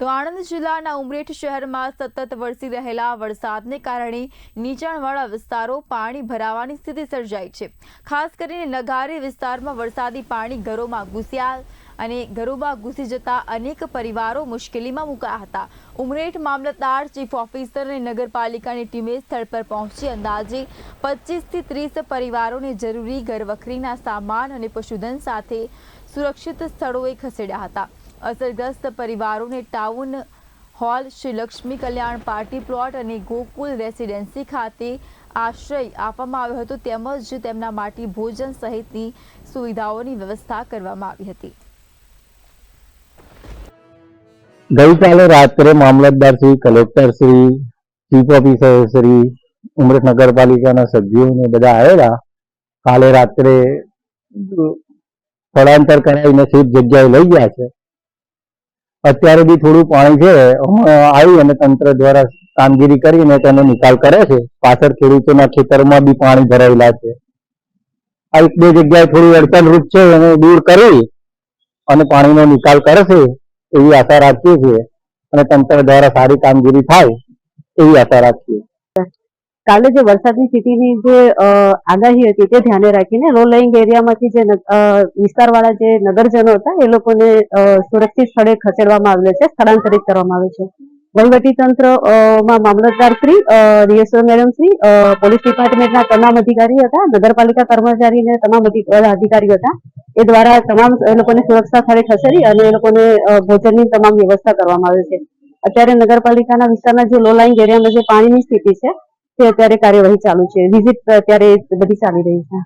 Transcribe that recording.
તો આણંદ જિલ્લાના ઉમરેઠ શહેરમાં સતત વરસી રહેલા વરસાદને કારણે નીચાણવાળા વિસ્તારો પાણી ભરાવાની સ્થિતિ સર્જાઈ છે। ખાસ કરીને નગારી વિસ્તારમાં વરસાદી પાણી ઘરોમાં ઘૂસ્યા અને ઘરોમાં ઘૂસી જતા અનેક પરિવારો મુશ્કેલીમાં મુકાયા હતા। ઉમરેઠ મામલતદાર, ચીફ ઓફિસર અને નગરપાલિકાની ટીમે સ્થળ પર પહોંચી અંદાજે 25 થી 30 પરિવારોને જરૂરી ઘરવખરીના સામાન અને પશુધન સાથે સુરક્ષિત સ્થળોએ ખસેડ્યા હતા। અસરગ્રસ્ત પરિવારોને ટાઉન હોલ, શ્રી લક્ષ્મી કલ્યાણ પાર્ટી પ્લોટ અને ગોકુલ રેસિડેન્સી ખાતે આશ્રય આપવામાં આવ્યો હતો, તેમજ તેમના માટે ભોજન સહિતની સુવિધાઓની વ્યવસ્થા કરવામાં આવી હતી। ગઈકાલે રાત્રે મામલતદાર Shri, collector Shri, chief officer Shri, Umreth નગરપાલિકાના સભ્યો ને બધા આવેલા। કાલે રાત્રે સ્થળાંતર કરાવીને સેફ જગ્યાએ લઈ ગયા છે। અત્યારે બી થોડું પાણી છે, આવી અને તંત્ર દ્વારા કામગીરી કરીને તેનો નિકાલ કરે છે। પાછળ ખેડૂતોના ખેતરમાં બી પાણી ભરાયેલા છે। આ એક બે જગ્યાએ થોડી અડચણરૂપ છે, એને દૂર કરી અને પાણીનો નિકાલ કરશે એવી આશા રાખીએ છીએ અને તંત્ર દ્વારા સારી કામગીરી થાય એવી આશા રાખીએ। કાલે જે વરસાદની સ્થિતિની જે આગાહી હતી તે ધ્યાને રાખીને લો લાઇંગ એરિયામાંથી જે વિસ્તારવાળા જે નગરજનો હતા એ લોકોને સુરક્ષિત સ્થળે ખસેડવામાં આવેલ છે, સ્થળાંતરિત કરવામાં આવે છે। વહીવટી તંત્ર માં મામલતદાર Shri, DSO madam Shri, police ડિપાર્ટમેન્ટના તમામ અધિકારી હતા, નગરપાલિકા કર્મચારી ને તમામ અધિકારીઓ હતા, એ દ્વારા તમામ એ લોકોને સુરક્ષા સ્થળે ખસેડી અને એ લોકોને ભોજનની તમામ વ્યવસ્થા કરવામાં આવે છે। અત્યારે નગરપાલિકાના વિસ્તારના જે લો લાઇંગ એરિયામાં જે પાણીની સ્થિતિ છે તે અત્યારે કાર્યવાહી ચાલુ છે, વિઝિટ અત્યારે બધી ચાલી રહી છે।